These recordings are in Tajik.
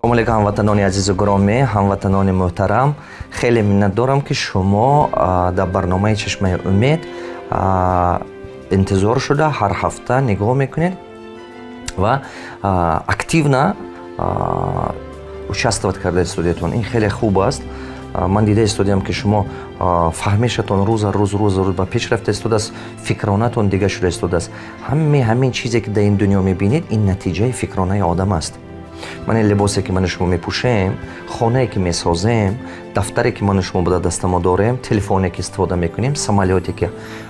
салом алейкум ҳамватанони азизу гиромӣ, ҳамватанони муҳтарам. Хеле миннат дорам ки шумо дар барномаи Чашмаи умед интизор шуда ҳар ҳафта нигоҳ мекунед ва активно участвовать кардаед студиятон. Ин хеле хуб аст. Ман дида истодиам ки шумо фаҳмишатон рӯза рӯз ба пеш рафта истодааст, фикронатон дига шуда истодааст. Ҳамин чизе ки дар ин дунё мебинед, ин натиҷаи фикронаи одам аст. Ман ин либосе ки ману шумо мепӯшем, хонае ки месозем, дафтаре ки ману шумо ба дастамо дорем, телефоне ки истифода мекунем, самолёте ки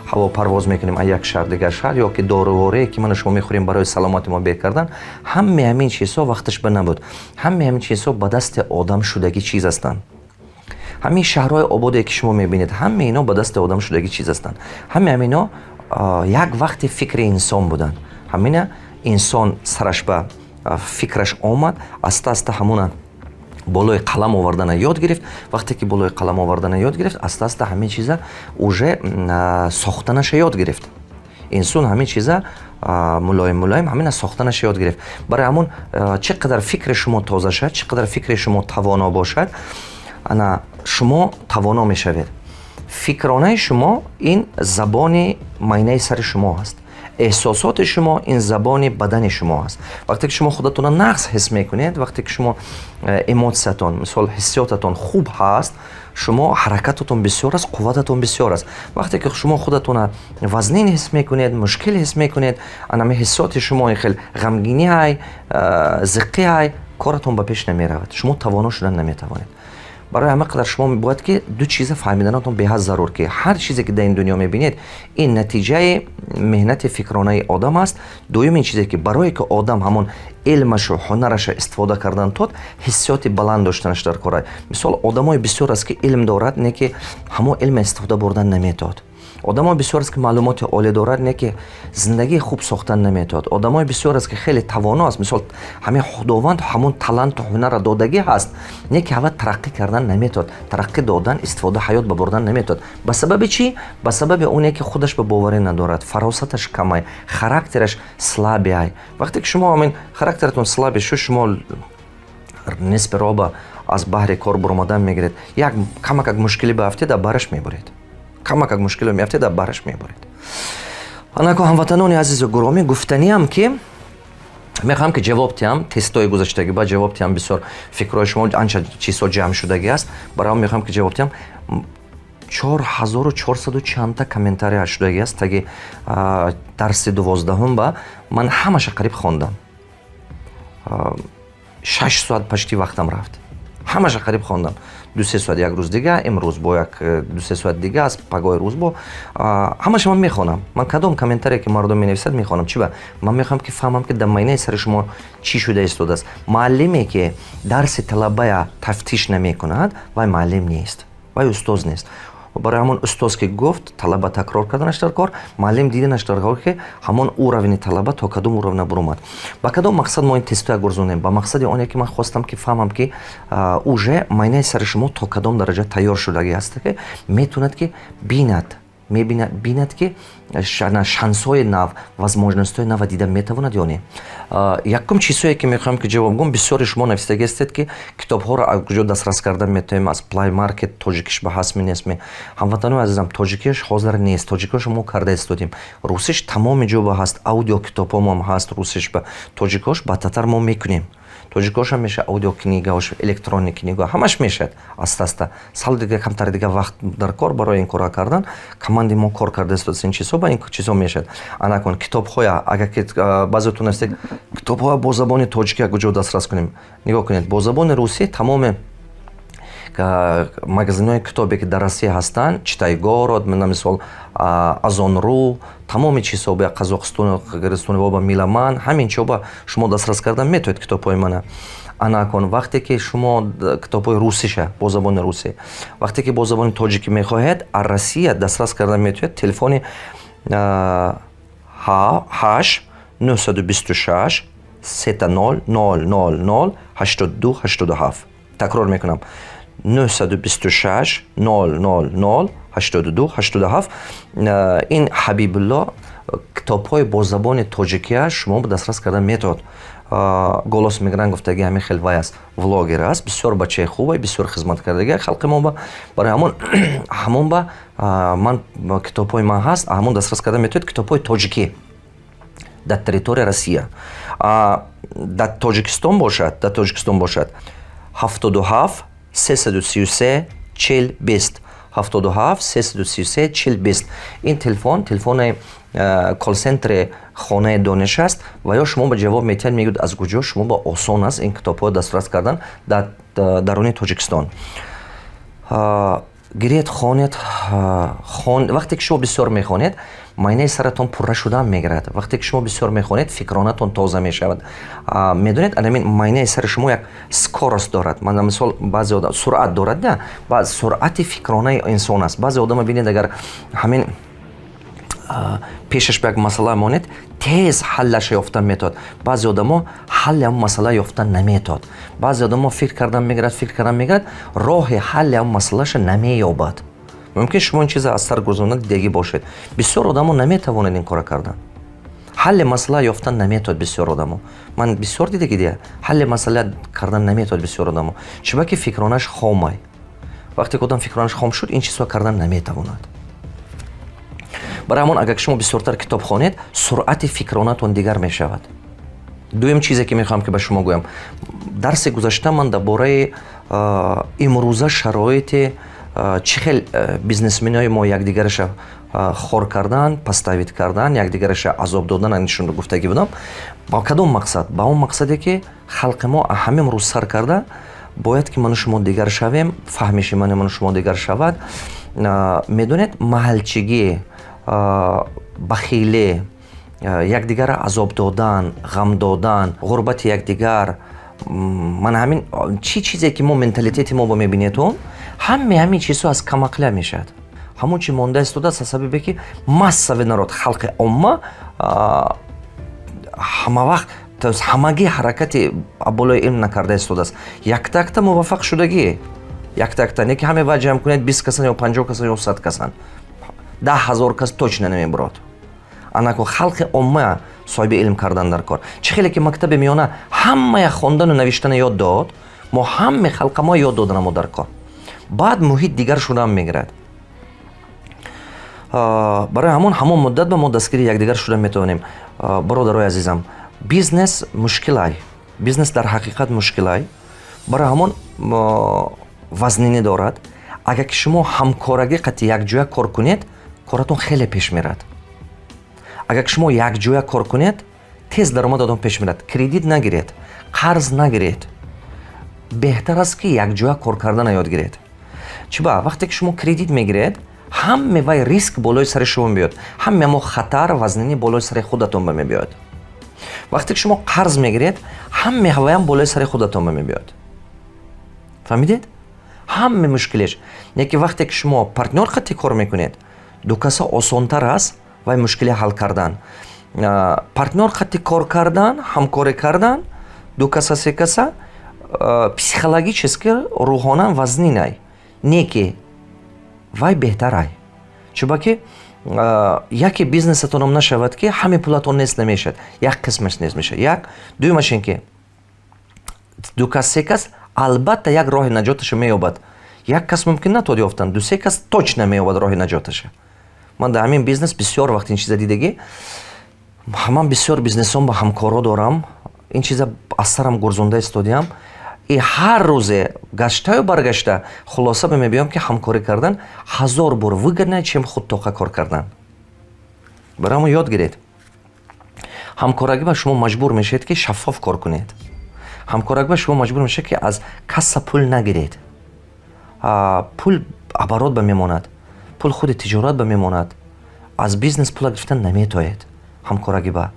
ҳавопарвоз мекунем аз як шаҳр дигар шаҳр, ё ки доруворие ки ману шумо мехӯрем барои саломати мо беҳ кардан, ҳамаи ҳамин чизҳо вақташ ба набуд. Ҳамаи ҳамин чизҳо ба дасти одам шудагӣ чиз ҳастанд. ҳамин шаҳрҳои ободе ки шумо мебинед, ҳамаи ино ба дасти одам шудагӣ чиз ҳастанд. ҳамаи ҳамино як вақти фикри инсон буданд. ҳамина инсон сараш ба фикраш омад, аста аста ҳамуна болои қалам овардана ёд гирифт. Вақте ки болои қалам овардана ёд гирифт, аста аста ҳамин чиза уже сохтанаша ёд гирифт. инсон ҳамин чиза мулоим ҳамина сохтанаша ёд гирифт. Барои ҳамун чӣ қадар фикри шумо тоза шад, чӣ қадар фикри шумо тавоно бошад, ана шумо тавоно мешавед. Фикронаи шумо ин забони майнаи сари шумо ҳаст. эҳсосоти шумо ин забони бадани шумо ҳаст. Вақте ки шумо худатонро нақс ҳис мекунед, вақте ки шумо эмоциятон, мисол ҳиссиётатон хуб ҳаст, шумо ҳаракататон бисёр аст, қуввататон бисёр аст. Вақте ки шумо худатонро вазнин ҳис мекунед, мушкил ҳис мекунед, анами ҳиссиёти шумо хел ғамгинӣ ҳай, зиққӣ ҳай, коратон ба пеш намеравад. Шумо тавоно шудан наметавонед. барои ҳама қадар шумо бояд ки ду чиза фаҳмиданатон беҳад зарур, ки ҳар чизе ки дар ин дунё мебинед, ин натиҷаи меҳнати фикронаи одам аст. Дуюмин чизе ки барое ки одам ҳамон илмашу ҳунараша истифода кардан тод, ҳиссиёти баланд доштанаш дар кор аст. Мисол одамои бисёр аст ки илм дорад, не ки ҳамон илма истифода бурдан наметавад. одамои бисёр аст ки маълумоти олӣ дорад, не ки зиндагии хуб сохтан наметавад. одамои бисёр аст ки хеле тавоно аст, мисол ҳамин худованд ҳамон таланту ҳунара додагӣ ҳаст, не ки ҳава тараққӣ кардан наметавад, тараққӣ додан, истифода ҳаёт ба бурдан наметавад. ба сабаби чӣ? ба сабаби оне ки худаш ба боварӣ надорад, фаросаташ камай, характераш слабе ай. вақте ки шумо ҳамин характератон слабе, шумо нисби роба аз баҳри кор буромадан мегиред, як камак мушкилӣ баафтеда бараш мебуред. камак мушкило меафтеда бараш мебуред. анако ҳамватанони азизу гиромӣ, гуфтаниам ки мехоҳам ки ҷавоб диҳам тестои гузаштаги ба ҷавоб диҳам. Бисёр фикрҳои шумо анча чизҳо ҷамъ шудагӣ аст. Барои ҳам мехоҳам ки ҷавоб диҳам. 4400 чанда комментария шудагӣ аст. Таги дарси 12 ба ман ҳамаша қариб хондам. 6 соат пашти вақтам рафт. ҳамаша қариб хондам. 2-3 соат як рӯз дига, имрӯз бо як 2-3 соат дига аст, пагои рӯз бо ҳамаша ман мехонам. Ман кадом комментарие ки мардум менависад мехонам. Чӣ ба? Ман мехоҳам ки фаҳмам ки дар майнаи сари шумо чӣ шуда истодааст. муаллиме ки дарси талабая тафтиш намекунад, вай муаллим нест, вай устоз нест. барои ҳамон устоз ки гуфт талаба такрор карданаш дар кор, муаллим диданаш дар кор ки ҳамон уравни талаба то кадом уравна буромад. ба кадом мақсад мо ин тестоя гурзонем? Ба мақсади оне ки ман хостам ки фаҳмам ки уже майнаи сари шумо то кадом дараҷа тайёр шудагӣ аст ки метавонад ки бинад ки шансҳои нав, возможностҳои нав дида метавонад ё не. Якум чизҳое ки мехоҳам ки ҷавоб гум, бисёри шумо нависдагӣ ҳастед ки китобҳоро аз куҷо дастрас кардан метавонем, аз Play Market, тоҷикиш ба ҳасми несми. ҳамватанони азизам, тоҷикиш ҳозир нест, тоҷикош мо карда истодем. Русиш тамоми ҷоба ҳаст, аудио китобҳо ҳам ҳаст, русиш ба тоҷикош ба татар мо мекунем. тоҷикош ҳам меша, аудио книгаш, электронни книга, ҳамаш мешад. Аста-аста сал дига камтар дига вақт дар кор барои ин кора кардан, команди мо кор карда истодаст ин чизҳо, ба ин чизҳо мешад. анакун китобҳоя, агар ки баъзетон ҳастед китобҳоя бо забони тоҷикӣ аз куҷо дастрас кунем, нигоҳ кунед, бо забони русӣ тамоми магазинҳои китобе ки дар Россия ҳастанд, Читайгород, мисол Азонру, тамоми чизҳо ба Қазоқистон, Қирғизистон ва ба Миламан, ҳамин чоба шумо дастрас кардан метавонед китобҳои мана. анакун вақте ки шумо китобҳои русиша бо забони русӣ, вақте ки бо забони тоҷикӣ мехоҳед, аз Россия дастрас кардан метавонед. Телефони 8 926 30 000 82 87. такрор мекунам. 926 000 82 87 ин Ҳабибулло китобҳои бо забони тоҷикия шумо дастрас кардан метавонед. голос мигран гуфтаги ҳамин хел вай аст, влогер аст, бисёр бачаи хубе, бисёр хизматкардаги халқи мо ба барои ҳамон ба ман китобҳои ман ҳаст, ҳамон дастрас кардан метавонед китобҳои тоҷикӣ дар территорияи Россия. дар Тоҷикистон бошад 77 333 40 20 77 333 40 20 ин телефони колл-центри хонаи дониш аст ва ё шумо ба ҷавоб метиҳед, мегӯед аз куҷо шумо ба осон аст ин китобҳоро дастрас кардан дар даруни Тоҷикистон. гиред хонед, вақте ки шумо бисёр мехонед, майнаи саратон пурра шудан мегирад. вақте ки шумо бисёр мехонед, фикронатон тоза мешавад. медонед, анамин майнаи сари шумо як скорост дорад. ман мисол баъзе одам суръат дорад, не? баъз суръати фикронаи инсон аст. баъзе одама бинед, агар ҳамин пешаш ба як масъала монед, тез ҳаллаша ёфтан метавонад. баъзе одамо ҳалли ҳамон масъала ёфтан наметавонад. баъзе одамо фикр кардан мегирад, роҳи ҳалли ҳамон масъалаша намеёбад. мумкин шумо ин чиза аз сар гузаронид дидагӣ бошед. бисёр одамо наметавонанд ин кора кардан. ҳалли масъала ёфтан наметавонад бисёр одамо. ман бисёр дидагӣ дия ҳалли масъала кардан наметавонад бисёр одамо. чунки фикронаш хомай. вақте ки одам фикронаш хом шуд, ин чизро кардан наметавонад. барои ҳамон агар шумо бисёртар китоб хонед, суръати фикронатон дигар мешавад. дуюм чизе ки мехоҳам ки ба шумо гӯям, дарси гузашта ман дар бораи имрӯза шароити чӣ хел бизнесмениҳои мо якдигараша хор кардан, паставид кардан, якдигараша азоб додан анишон гуфтагӣ будам. ба кадом мақсад? ба он мақсаде ки халқи мо ҳамин рӯз сар карда бояд ки ману шумо дигар шавем, фаҳмиши ману шумо дигар шавад. медонед, маҳалчигӣ, бахилӣ, якдигара азоб додан, ғам додан, ғурбати якдигар, ман ҳамин чӣ чизе ки мо менталитети мо ба мебинедон, ҳамин чизҳо аз камақла мешавад. ҳамон чи монда истодааст аз сабабе ки массави народ, халқи умма ҳама вақт ҳамагӣ ҳаракати болои илм накарда истодааст. Якта муваффақ шудагӣ, якта не ки ҳаме ва ҷамъ кунед 20 касан ё 50 касан ё 100 касан, 10,000 кас точно намебурад. анако халқи умма соҳиби илм кардан дар кор. чӣ хеле ки мактаби миёна ҳамаи хондану навиштана ёд дод, мо ҳамаи халқа мо ёд доданамо дар кор. баъд муҳит дигар шудан мегирад. барои ҳамон муддат ба мо дастгири якдигар шуда метавонем. бародарои азизам, бизнес мушкилай, бизнес дар ҳақиқат мушкилай. барои ҳамон вазнинӣ дорад. агар ки шумо ҳамкорагӣ қати якҷоя кор кунед, коратон хеле пеш мерад. агар ки шумо якҷоя кор кунед, тез даромадатон пеш мерад. кредит нагиред, қарз нагиред. беҳтар аст ки якҷоя кор кардана ёд гиред. чиба вақте ки шумо кредит мегиред, ҳаме вай риск болои сари шумо мебиёд, ҳаме мо хатар вазнинӣ болои сари худатон ба мебиёд. вақте ки шумо қарз мегиред, ҳаме вайам болои сари худатон ба мебиёд. фаҳмидед? ҳаме мушкилеш. не ки вақте ки шумо партнёр қати кор мекунед, ду каса осонтар аст вай мушкили ҳал кардан. партнёр қати кор кардан, ҳамкорӣ кардан, ду каса се каса психологически рӯҳонан вазнинай, не ки вай беҳтарай. чунки яке бизнесатонам нашавад ки ҳаме пулатон нест намешад, як қисмаш нест мешад. як дуюмаш ин ки ду кас се кас албатта як роҳи наҷоташа меёбад. як кас мумкин натавонад ёфтан, ду се кас точно меёбад роҳи наҷоташа. ман дар ҳамин бизнес бисёр вақт ин чиза дидагӣ, ман бисёр бизнесон ба ҳамкоро дорам, ин чиза аз сарам гурзонда истодиам. и ҳар рӯзе гаштаю баргашта хулоса ба мебиём ки ҳамкорӣ кардан 1000 бор выгоднее, чем худтоқа кор кардан. барои мо ёд гиред. ҳамкорагӣ ба шумо маҷбур мешавед ки шаффоф кор кунед. ҳамкорагӣ ба шумо маҷбур мешавад ки аз касса пул нагиред. пул оборот ба мемонад, пул худи тиҷорат ба мемонад. аз бизнес пула гирифтан наметавонед. ҳамкорагӣ ба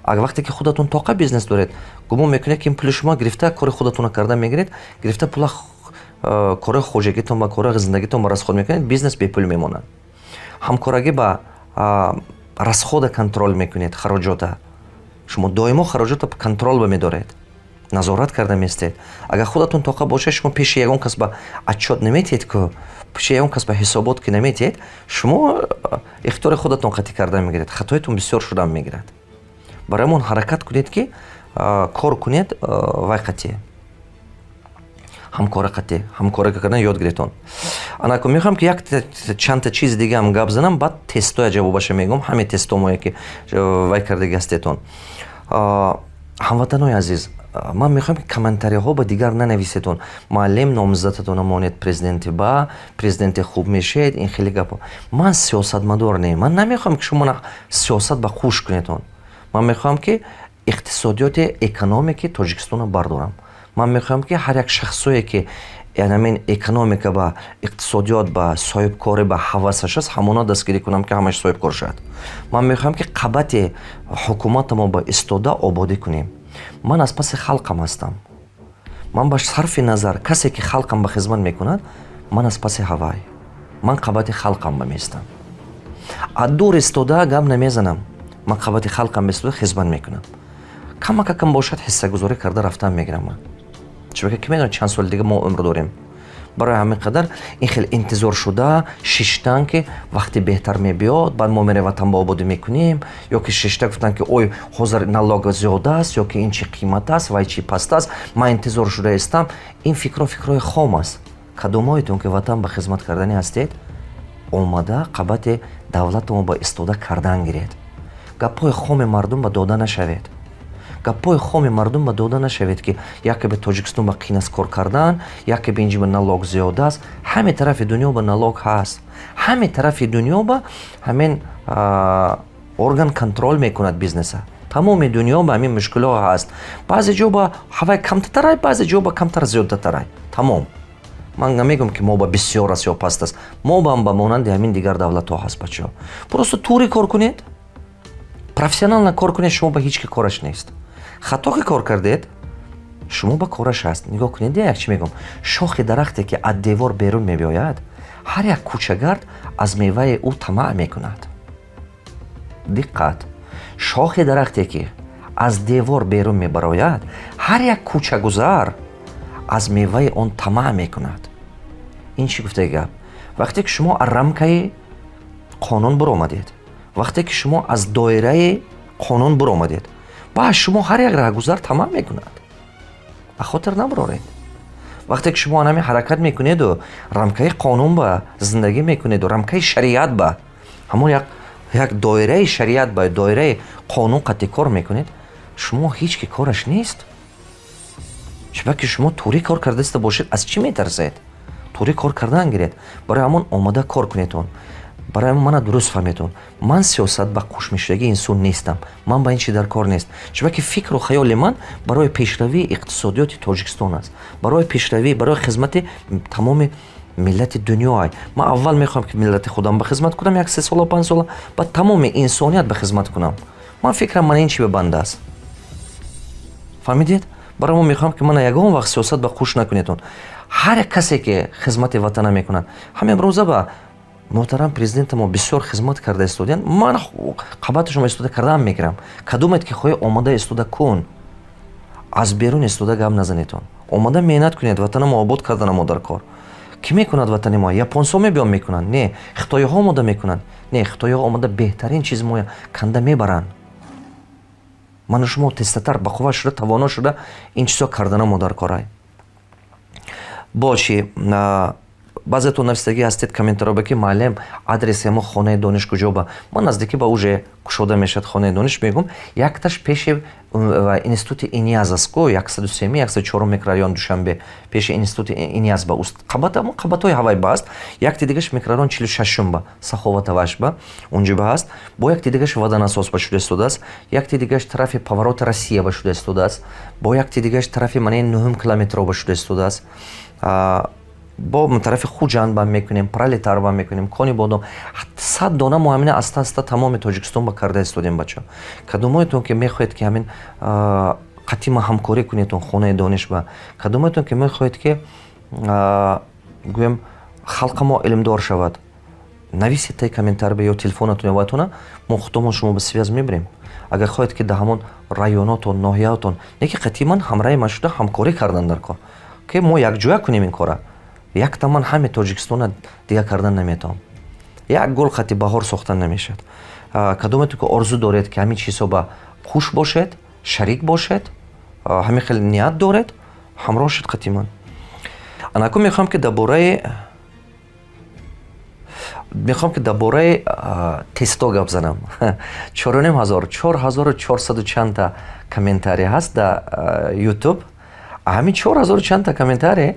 агар вақте ки худатон тоқа бизнес доред, гумон мекунед ки ин пули шумо гирифта кори худатонро карда мегиред, гирифта пула кори хоҷагитон ба кори зиндагитон ба расход мекунед, бизнес бепул мемонад. ҳамкорагӣ ба расхода контрол мекунед, хароҷота. шумо доимо хароҷота контрол ба медоред. назорат карда меистед. Агар худатон тоқа боша, шумо пеши ягон кас ба отчет наметед ку, пеши ягон кас ба ҳисобот ки наметед, шумо ихтиёри худатон қатъи карда мегирад, хатоятон бисёр шуда мегирад. Барои ҳамон ҳаракат кунед ки кор кунед вай қатъи ҳамкора кардан ёд гиред. Анако мехоҳам ки як чандта чизи дигаам гап занам, баъд тестоя ҷавобаша мегӯям, ҳамин тестомое ки вай кардаги ҳастедон. ҳамватанои азиз, ман мехоҳам ки комментарияҳо ба дигар нанависедон. Муаллим номзадатон намонед президенти ба, президенти хуб мешед, ин хеле гапо. Ман сиёсатмадор не, ман намехоҳам ки шумо сиёсат ба хуш кунедон. Ман мехоҳам ки иқтисодиёти экономики Тоҷикистона бардорам. Ман мехоҳам ки ҳар як шахсое ки ҳамин экономика ба иқтисодиёт ба соҳибкорӣ ба ҳавасаш аст, ҳамона дастгирӣ кунам ки ҳамаш соҳибкор шавад. Ман мехоҳам ки қабати ҳукуматамо ба истода ободӣ кунем. Ман аз паси халқам ҳастам. Ман ба сарфи назар касе ки халқам ба хизмат мекунад, ман аз паси ҳавай. Ман қабати халқам ба меистам. аз дур истода гап намезанам. Ман қабати халқам ба истода хизмат мекунам. Камакакам бошад ҳиссагузорӣ карда рафтан мегирам ман. чунки ки медонед чанд соли дига мо умр дорем. барои ҳамин қадар ин хеле интизор шуда шиштан ки вақти беҳтар мебиёд, баъд мо мерем ватан ба ободӣ мекунем, ё ки шишта гуфтан ки ой ҳозир налог зиёда аст, ё ки ин чӣ қимат аст, вай чӣ паст аст, ман интизор шуда истам. Ин фикрои хом аст. кадомоитон ки ватан ба хизмат карданӣ ҳастед, омада қабати давлатамо ба истода кардан гиред. гапҳои хоми мардум ба дода нашавед. гапҳои хоми мардум ба дода нашавед ки яке ба Тоҷикистон ба қин аст кор кардан, яке ба инҷи ба налог зиёда аст. ҳаме тарафи дунё ба налог ҳаст. ҳаме тарафи дунё ба ҳамин орган контрол мекунад бизнеса. тамоми дунё ба ҳамин мушкилҳо ҳаст. баъзе ҷо ба ҳавай камтарай, баъзе ҷо ба камтар зиёдатарай. тамом. ман намегӯям ки мо ба бисёр аст ё паст аст. мо ба монанди ҳамин дигар давлатҳо ҳаст бачаҳо. просто туре кор кунед. профессионально кор кунед, шумо ба ҳеҷ ки кораш нест. хато ки кор кардед, шумо ба кораш ҳаст. нигоҳ кунед, як чӣ мегӯям, шохи дарахте ки аз девор берун мебиёяд, ҳар як кӯчагард аз меваи ӯ тамаъ мекунад. диққат, шохи дарахте ки аз девор берун мебарояд, ҳар як кӯчагузар аз меваи он тамаъ мекунад. ин чӣ гуфтаи гап? вақте ки шумо аз рамкаи қонун биромадед, вақте ки шумо аз доираи қонун биромадед, баъд шумо ҳар як раҳгузар тамаъ мекунад. ба хотир набироред. вақте ки шумо ҳамин ҳаракат мекунеду рамкаи қонун ба зиндагӣ мекунеду рамкаи шариат ба ҳамон як доираи шариат ба доираи қонун қатъи кор мекунед, шумо ҳеҷ ки кораш нест. чунки шумо туре кор кардаиста бошед, аз чӣ метарсед? туре кор кардан гиред. барои ҳамон омада кор кунедон. барои мана дуруст фаҳмедон. ман сиёсат ба хушмешудагии инсон нестам. ман ба ин чӣ дар кор нест. чунки фикру хаёли ман барои пешравии иқтисодиёти Тоҷикистон аст. барои пешравӣ, барои хизмати тамоми миллати дунё. ман аввал мехоҳам ки миллати худам ба хизмат кунам, 1-3 сола 5 сола, баъд тамоми инсоният ба хизмат кунам. ман фикрам мана ин чӣ бебанда аст. фаҳмидед? барои мо мехоҳам ки мана ягон вақт сиёсат ба хуш накунедон. ҳар як касе ки хизмати ватана мекунад, ҳамин имрӯза ба муҳтарам президентамо бисёр хизмат карда истоданд. ман қабаташон истода кардан мегирам. кадомет ки хоҳӣ омада истода кун. аз берун истода гап назанедон. омада меҳнат кунед, ватанамо обод карданамо дар кор. кӣ мекунад ватани мо? японсо мебиён мекунанд? не. хитоиҳо омода мекунанд? не. хитоиҳо омода беҳтарин чизи мо канда мебаранд. ману шумо тестатар ба қувват шуда, тавоно шуда ин чизҳо карданамо дар корай. боши баъзетон нависдагӣ ҳастед комментариё ки муаллим адреси мо хонаи дониш куҷо ба. ман наздикӣ ба уже кушода мешавад хонаи дониш мегӯм. якташ пеши институти иниаз аст ку 103-104 микрорайон Душанбе пеши институти иниаз ба уст қабатҳои ҳавай ба аст. якти дигаш микрорайон 46 ба Саховатаваш ба унҷо ба аст. бо якти дигаш ваданасос ба шуда истодааст. якти дигаш тарафи повороти Россия ба шуда истодааст. бо якти дигаш тарафи манеи 9 километро ба шуда истодааст. бо тарафи Хуҷанд ба мекунем, Пролетар ба мекунем, Кони Бодом. 100 дона мо ҳамина аста тамоми Тоҷикистон ба карда истодем бача. кадомоитон ки мехоҳед ки ҳамин қатима ҳамкорӣ кунедон хонаи дониш ба. кадомоитон ки мехоҳед ки гӯем халқамо илмдор шавад. нависед тай комментар ё телефонатон ё ватона мо худомон шумо ба связ мебирем. Агар хоҳед ки дар ҳамон районотон ноҳиятон яке қатъиман ҳамраҳи ман шуда ҳамкорӣ кардан дар кор ки мо якҷоя кунем ин кора. Як таман ҳаме Тоҷикистона дига кардан наметавон. Як гул хати баҳор сохтан намешад. Кадометон ки орзу доред ки ҳамин чизҳо ба хуш бошед, шарик бошед, ҳамин хел ният доред, ҳамроҳ шед қатъиман. Анакун мехоҳам ки дар бораи тесто гап занам. 4400 чанда комментарий ҳаст дар YouTube. Ҳамин 4000 чанда комментарий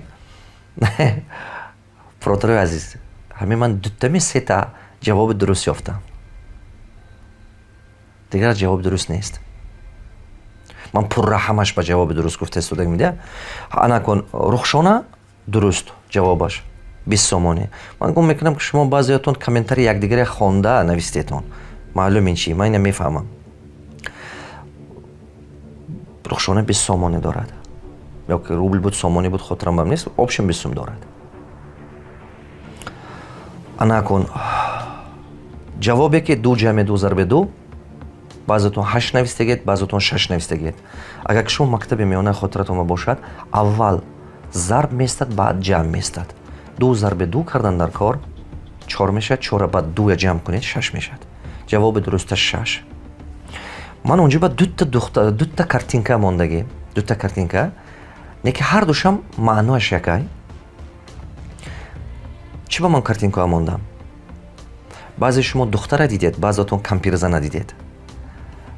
برادرای عزیز همین من دوتمی سه تا جواب درست یافتم. دیگر جواب درست نیست. من پر همش با جواب درست گفته استودک میده. انا کن رخشانه درست جوابش 20 سومانی. من گم میکنم که شما بعضیاتون کامنتاری یکدیگر خوانده نوشتیتون. معلوم این چی؟ من اینو میفهمم. رخشانه 20 سومانی دارد. یا که روبل بود سومانی بود خاطرم بهم نیست. آپشن 20 سوم دارد. انا کن جوابی که 2 جمع 2 ضرب 2 بعضتون 8 نوشتگید بعضتون 6 نوشتگید. اگر شما مکتب میانه خاطرتون باشد اول ضرب میستد بعد جمع میستد. 2 ضرب 2 کردن در کار 4 میشه. 4 بعد 2 جمع کنید 6 میشد. جواب درستش 6. من اونجا با دو تا کارتینکا موندگی. 2 تا کارتینکا نه که هر دوشم معناش یکای. چی با من کارتینکا موندم؟ بعضی شما دختر دیدید، بعضیتون کمپیرزن ندیدید.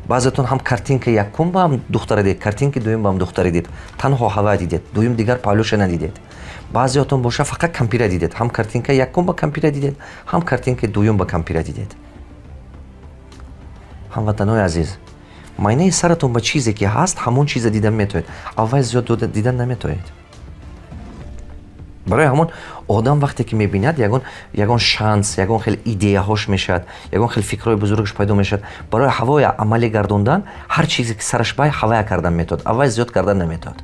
بعضیتون هم کارتینک یکم با هم دختر دید، کارتینک دوم با هم دختر دید. تنها هوا دیدید، دوم دیگر پالوش ندیدید. بعضیتون باشه فقط کمپیر دیدید، هم کارتینک یکم با کمپیر دیدید، هم کارتینک دوم با کمپیر دیدید. هموطنان عزیز، معنی سرتون با چیزی که هست همون چیز دیدن میتونید. اول زیاد دیدن نمیتونید. برای همون آدم وقتی که میبیند یگان شانس، یگان خیلی ایده هاش میشد، یگان خیلی فکرای بزرگش پیدا میشد. برای هوای عملی گردوندن هر چیزی که سرش بای هوای کردن میتود. اول زیاد کردن نمیتود.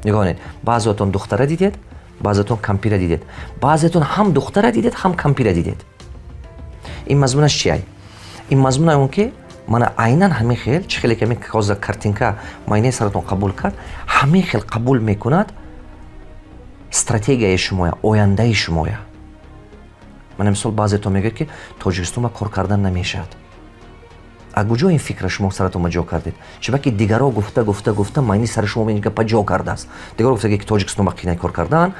نگاه کنید، بعضیتون دختره دیدید، بعضیتون کمپیر دیدید. بعضیتون هم دختره دیدید، هم کمپیر دیدید. این مضمونش چیه؟ این مضمون اون که من عیناً همین خیل چه خیلی که می کاغذ کارتینکا معنی سرتون قبول کرد، همین خیل قبول میکند. استراتژی شمایا، آینده شمایا. من مثال بعضیتون میگه که تاجیکستان با کار کردن نمیشد. از کجا این فکر شما سرتون جا کردید؟ چرا که دیگرها گفته معنی سر شما میگه که جا کرده است. دیگرها گفته که تاجیکستان با کی کار کردن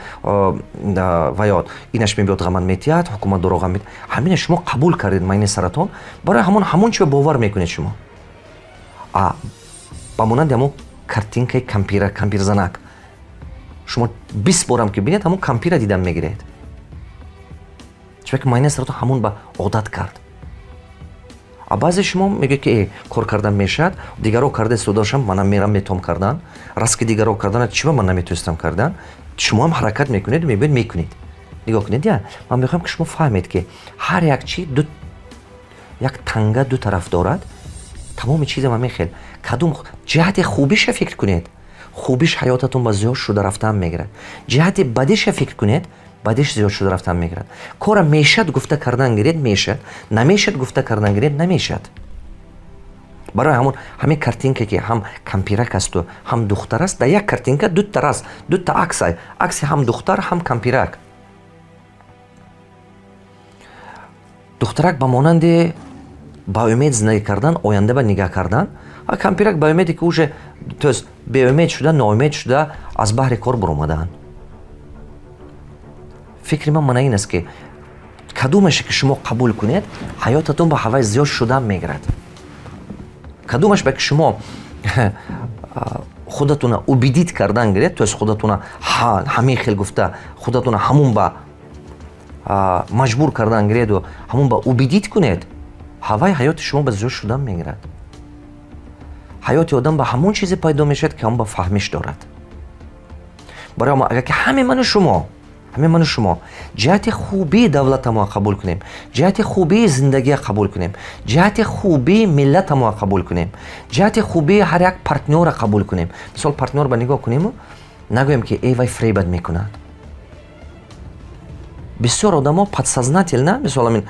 و یاد اینش میاد غمان میتیاد حکومت دروغ میاد. همین شما قبول کردید معنی سرتون برای همون چی باور میکنید شما. با مانند همون کارتینک کمپیر زنک شما 20 بارم که بینید همون کمپیر دیدن میگیرید. چرا که معنی سرتون همون با عادت کرد. بعضی شما میگه که کار کردن میشد، دیگرها کرده سوداشم منم میرم میتونم کردن. راست که دیگرها کردن چرا من نمیتونستم کردن؟ شما هم حرکت میکنید، میکنید. نگاه کنید یا من میخوام که شما فهمید که هر یک چیز یک تنگه 2 طرف دارد. تمام چیز من میخوام کدوم جهت خوبیش فکر کنید. خوبیش حیاتتون با زیاد شده رفتن میگیره. جهت بدیش فکر کنید. بعدش زیاد شده رفتن میگیرد. کار میشد گفته کردن گیرید میشد، نمیشد گفته کردن گیرید نمیشد. برای همین کارتینک که هم کمپیرک است و هم دختر است، در یک کارتینک 2 تا است، 2 تا عکس هم دختر هم کمپیرک. دخترک با مانند با امید زندگی کردن، آینده به نگاه کردن، و کمپیرک با امیدی که اوش توس به امید شده، ناامید شده، از بحر کار برآمدن. فکر من این است که کدومش که شما قبول کنید حیاتتون با هوای زیاد شدن میگیرد. کدومش که شما خودتون اوبیدیت کردن گیرید، تو از خودتون همین خیل گفته خودتون همون با مجبور کردن گیرید و همون با اوبیدیت کنید، هوای حیات شما با زیاد شدن میگیرد. حیات آدم با همون چیزی پیدا میشد که هم با فهمش دارد. برای ما اگر که همه من شما جهت خوبی دولت ما قبول کنیم، جهت خوبی زندگی قبول کنیم، جهت خوبی ملت ما قبول کنیم، جهت خوبی هر یک پارتنر قبول کنیم. مثلا پارتنر با نگاه کنیم نگویم که ای وای فریبت میکند. бисёр одамо подсознательно мисол ҳамин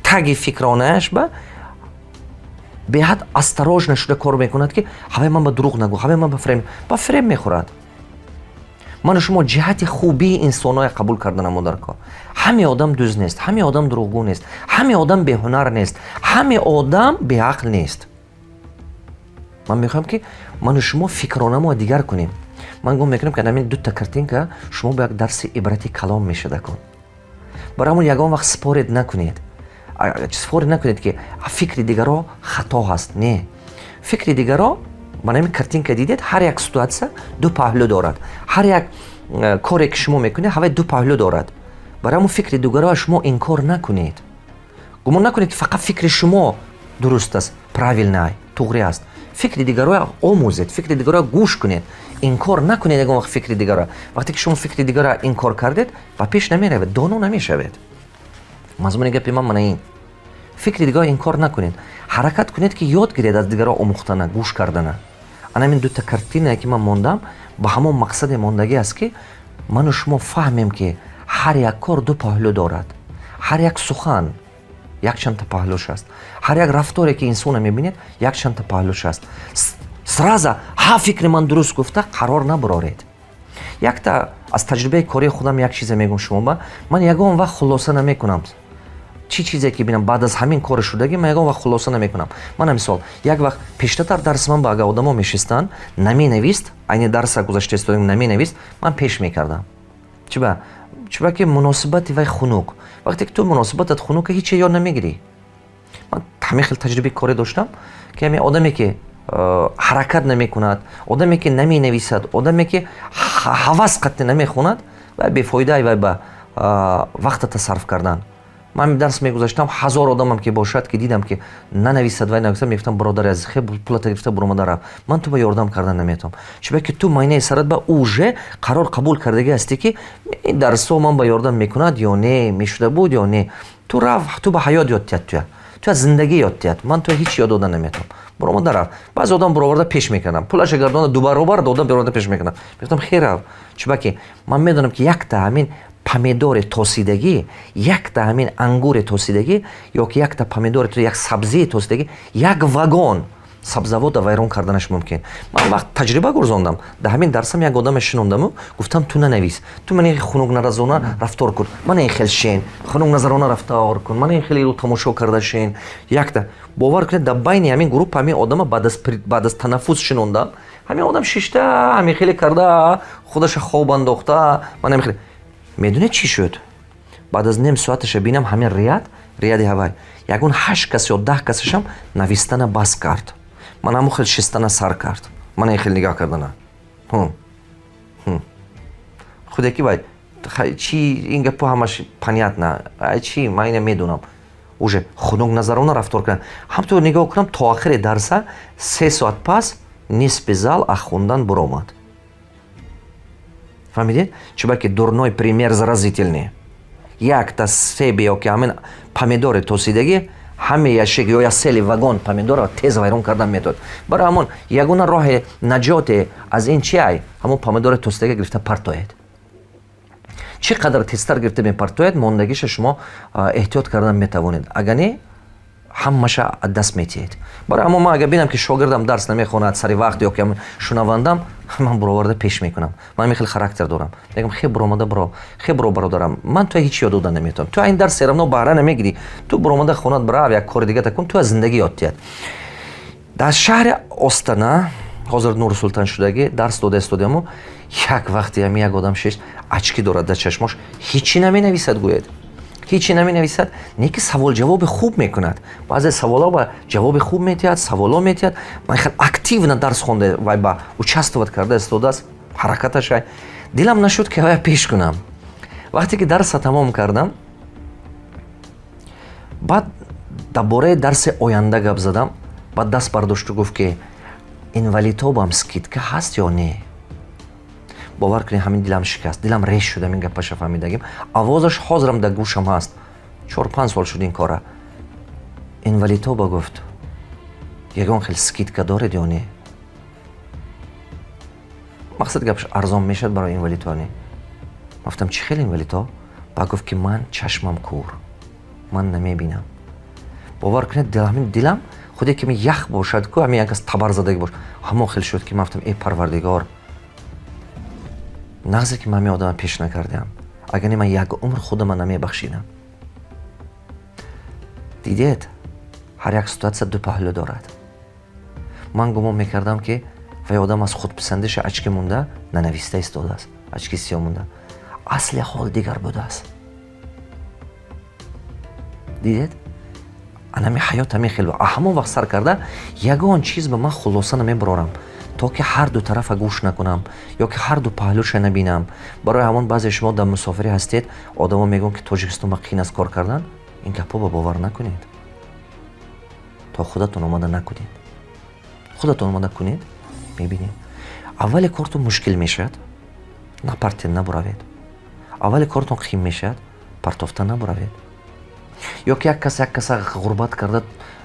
таги фикронааш ба беҳад осторожно шуда кор мекунад ки ҳавай ман ба дурӯғ нагӯ, ҳавай ман ба фреб мехӯрад. ману шумо ҷиҳати хубии инсонҳои қабул карда намо дар кор. ҳаме одам дӯз нест, ҳаме одам дурӯғгӯ нест, ҳаме одам беҳунар нест, ҳаме одам беақл нест. ман мехоҳам ки ману шумо фикронамо дигар кунем. ман гум мекунам ки ҳамин дута картинка шумо бо як дарси ибрати калом мешуда кун. барои ҳамон ягон вақт според накунед. според накунед ки фикри дигаро хато ҳаст. не. фикри дигаро ба ҳамин картинка дидед, ҳар як ситуатсия ду паҳлӯ дорад. ҳар як коре ки шумо мекунед ҳавай ду паҳлӯ дорад. барои ҳамон фикри дигаро шумо инкор накунед. гумон накунед ки фақат фикри шумо дуруст аст, правилный, туғри аст. фикри дигаро омӯзед, фикри дигаро гӯш кунед. инкор накунед ягон вақт фикри дигаро. вақте ки шумо фикри дигаро инкор кардед, ба пеш намеравед, доно намешавед. мазмуни гапи ман мана ин. фикри дигаро инкор накунед. ҳаракат кунед ки ёд гиред аз дигаро омӯхтана, гӯш кардана. анамин дута картинае ки ман мондам ба ҳамон мақсаде мондагӣ аст ки ману шумо фаҳмем ки ҳар як кор ду паҳлӯ дорад. ҳар як сухан якчанда паҳлӯш аст. ҳар як рафторе ки инсона мебинед якчанда паҳлӯш аст. сраза ҳа фикри ман дуруст гуфта қарор набуроред. якта аз таҷрибаи кории худам як чизе мегӯм шумо ба ман ягон вақт хулоса намекунам. чӣ чизе ки бинам баъд аз ҳамин кори шудагӣ ман ягон вақт хулоса намекунам. мана мисол як вақт пештатар дарс ман ба ага одамо мешистанд наменавист, айни дарса гузашта истодагим наменавист, ман пеш мекардам. чиба ки муносибати вай хунук. вақте ки ту муносибатат хунука ҳиче ёд намегирӣ. ман ҳамин хел таҷрибаи корӣ доштам ки ҳамин одаме ки ҳаракат намекунад, одаме ки наменависад, одаме ки ҳавас қатъи намехонад, вай бефоидаи вай ба вақтата сарф кардан. ман дарс мегузаштам, ҳазор одамам ки бошад ки дидам ки нанависад вай нависад, мегуфтам бародари азиз хеле пулата гирифта буромада рафт, ман ту ба ёрдам кардан наметавонам. чиба ки ту майнаи сарат ба уже қарор қабул кардагӣ ҳастӣ ки ин дарсҳо ман ба ёрдам мекунад ё не, мешуда буд ё не. ту рафт, ту ба ҳаёт ёд тиҳад, ту аз зиндагӣ ёд тиҳад. ман ту ҳеҷ ёд дода наметавонам. буромада рафт. баъзе одам бароварда пеш мекардам, пулаша гардонда ду баробар додам, бароварда пеш мекардам. мегуфтам хейр, чиба ки ман медонам ки якта ҳамин помидори тосидагӣ, якта ҳамин ангури тосидагӣ ё ки якта помидори як сабзии тосидагӣ як вагон сабзавота вайрон карданаш мумкин. ман вақт таҷриба гузондам, дар ҳамин дарсам як одаме шинондаму гуфтам ту нанавис, ту ман хунукнаразона рафтор кун, ман ин хел шен хунукназарона рафтор кун, ман ин хеле тамошо карда шен. якта бовар кунед дар байни ҳамин группа ҳамин одама баъд аз танаффус шинондам, ҳамин одам шишта, ҳамин хеле карда, худаша хоб андохта, ман ҳамин хеле. медонед чӣ шуд? баъд аз ним соаташа бинам ҳамин риади ҳавай ягон 8 кас ё 10 касашам навистана бас кард. ман ҳамон хел шистана сар кард. ман ин хел нигоҳ кардана. худе ки вай чӣ ин гапо ҳамаш понятна. чӣ ман ина медонам. уже хунукназарона рафтор кардан. ҳамтур нигоҳ кунам то охири дарса 3 соат пас нисфи зал аз хундан буромад. фаҳмидед? чиба ки дурной пример заразительный. якта себи ё ки ҳамин помидори тосидагӣ ҳаме яшик ё як сели вагон помидорро тез вайрон кардан метавонад. барои ҳамон ягона роҳи наҷоте аз ин чи ай? ҳамон помидори тосидагӣ гирифта партоед. чӣ қадар тезтар гирифта мепартоед, мондагиша шумо эҳтиёт кардан метавонед. агар не ҳамаша аз даст метиҳед. барои ҳамон ман агар бинам ки шогирдам дарс намехонад сари вақт ё ки шунавандам, ман буроварда пеш мекунам. ман ҳамин хел характер дорам. мегӯям хе буромада бро, хе бро бародарам, ман ту ҳеҷ ёд дода наметавонам. ту ин дарс равно баҳра намегирӣ. ту буромада хонат брав як кори дигата кун, ту аз зиндагӣ ёд тиҳад. дар шаҳри Остана ҳозир Нур Султан шудагӣ дарс дода истодиаму як вақти ҳамин як одам шеш очки дорад дар чашмош, ҳичи наменависад гӯед. ҳичи наменависад, не ки савол-ҷавоби хуб мекунад. баъзе саволҳо ба ҷавоби хуб метиҳад, саволҳо метиҳад. ман хел активна дарс хонда вай ба участвовать карда истодааст, ҳаракаташай. дилам нашуд ки вай пеш кунам. вақте ки дарса тамом кардам, баъд дар бораи дарси оянда гап задам, баъд даст бардошту гуфт ки инвалидтобам скидка ҳаст ё не? бовар кунед ҳамин дилам шикаст, дилам реш шуда ин гапаша фаҳмидагим. овозаш ҳозирам дар гӯшам ҳаст. 4-5 сол шуд ин кора. инвалидтоба гуфт ягон хел скидка доред ё не? мақсад гапш арзон мешад барои инвалидҳо не? گفتم چی خیلی ولی تو؟ با گفت که من چشمم کور، من نمیبینم. باور کنید همین دلم خودی که می یخ باشد که همین یکس تبر زدگی باش همون خیلی شد که من گفتم ای پروردگار نغزی که من می آدم پیش نکردم، اگر من یک عمر خودم نمی بخشیدم. دیدید هر یک سیتواسیون دو پهلو دارد. من گمان میکردم که وی آدم از خود پسندش اچکی مونده ننویسته ایستاده است، اچکی سیاه مونده. اصل حال دیگر بوده است. دیدید انمی حیات همی خیلی همون وقت سر کرده یگان چیز به من خلاصه نمیبرارم تا که هر دو طرف گوش نکنم یا که هر دو پهلوش نبینم. برای همون بعضی شما در مسافری هستید آدما میگن که تاجیکستان با قین است کار کردن، این گپا با باور نکنید تا خودتون آماده نکنید. خودتون آماده کنید میبینید اول کارتون مشکل میشد نپرتید نبروید. اول کارتون خیم میشد پرتافته نبروید. یا که یک کس غربت کرده،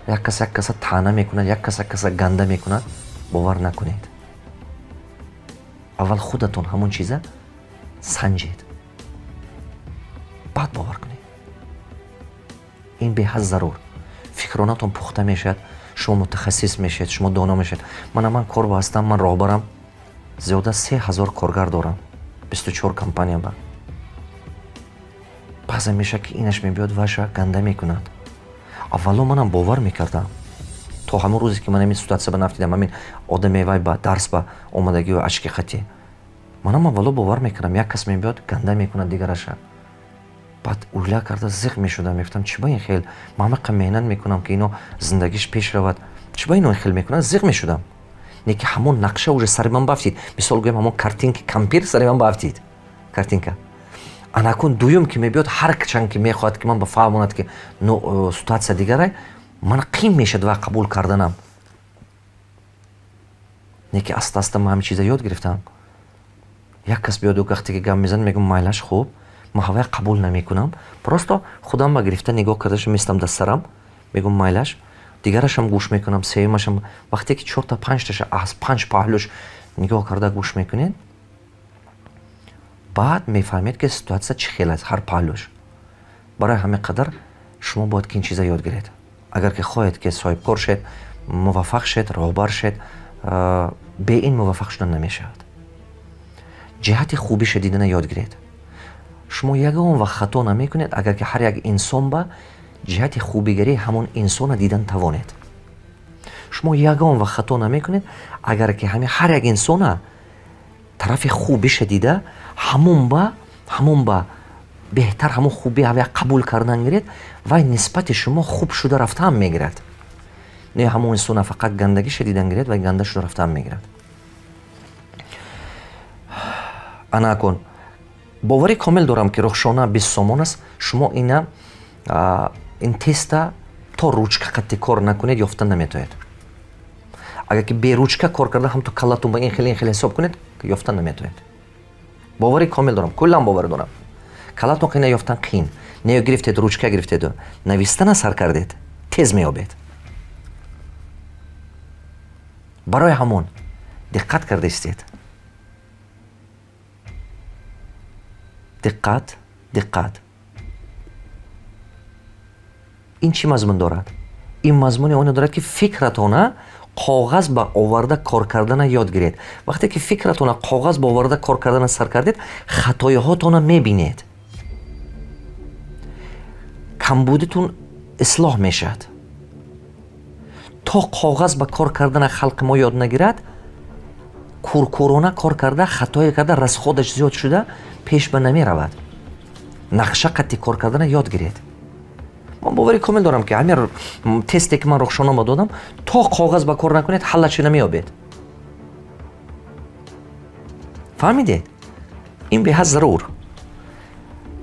یک کس طعنه میکند، یک کس گنده میکند، باور نکنید. اول خودتون همون چیزه سنجید بعد باور کنید. این به حد ضرور فکرانتون پخته میشد، شما متخصص میشید، شما دانا میشید. من کار هستم، من راهبرم، زیاده 3000 کارگر دارم، 24 کمپانیم با. بعضی میشه که اینش میبیاد وشه گنده میکند. اولا منم باور میکردم تا همون روزی که من این سیتواسیون نفتیدم همین آدمی وای با درس با آمادگی و اشکی خطی منم اولا باور میکردم یک کس میبیاد گنده میکند دیگرش. بعد اوله کرده زیغ میشدم، میگفتم چی با این خیل من همه مهنت میکنم که اینو زندگیش پیش رود، چی با اینو خیل میکنه. زیغ میشدم نه که همون نقشه اوج سر من بافتید. مثال گویم همون کارتینک کمپیر سر من بافتید. کارتینکا انا کن دویم که میبیاد هر چند که میخواد که من بفهموند که نو سیتواسیون دیگره من قیم میشد و قبول کردنم. نه که استا من همین چیزا یاد گرفتم. یک کس بیاد و وقتی که گم میزنه میگم مایلش خوب من هوای قبول نمیکنم، پروستا خودم ما گرفته نگاه کردش میستم دست سرم میگم مایلش دیگرش هم گوش میکنم، سومش هم وقتی که 4 تا 5 تاش از 5 پهلوش نگاه کرده گوش میکنین بعد میفهمید که سیتواسیون چه خیلی است هر پهلوش. برای همین قدر شما باید که این چیزا یاد گیرید. اگر که خواهید که صاحب کار شد، موفق شد، راهبر شد، به این موفق شدن نمیشد. جهت خوبی شدیدن یاد گیرید. شما یگان وقت خطا نمیکنید اگر که هر یک انسان با جهت خوبیگری همون انسان دیدن توانید. شما یگان وقت خطا نمیکنید اگر که هر یک انسان طرف خوبی شدیده همون با بهتر همون خوبی هوای قبول کردن گیرید و نسبت شما خوب شده رفته هم میگیرد. نه همون انسان فقط گندگی شدیدن گیرید و گنده شده رفته هم میگیرد. انا کن باوری کامل دارم که رخشانه 20 سومان است. شما این تستا تا روچکه قطعی کار نکنید یافتن نمیتوید. اگر که به روچکه کار کرده هم تو کلاتون با این خیلی حساب کنید یافتن نمیتوید. باوری کامل دارم، کلا باور دارم. کلاتون قینه یافتن قین، نه گرفتید روچکه گرفتید نویستن سر کردید تیز میابید. برای همون دقت کرده استید. دقت این چی مضمون دارد؟ این مضمون اون دارد که فکرتونه کاغذ با آورده کار کردن یاد گیرید. وقتی که فکرتونه کاغذ با آورده کار کردن سر کردید خطای هاتون میبینید، کمبودتون اصلاح میشد. تا کاغذ با کار کردن خلق ما یاد نگیرد کورکورانه کار کرده خطای کرده رس خودش زیاد شده پیش به نمی رود. نقشه قطعی کار کردن یاد گیرید. من باوری کامل دارم که همین تستی که من رخشانه دادم تا کاغذ با کار نکنید حلش نمیابید. فهمیدید؟ این به حد ضرور.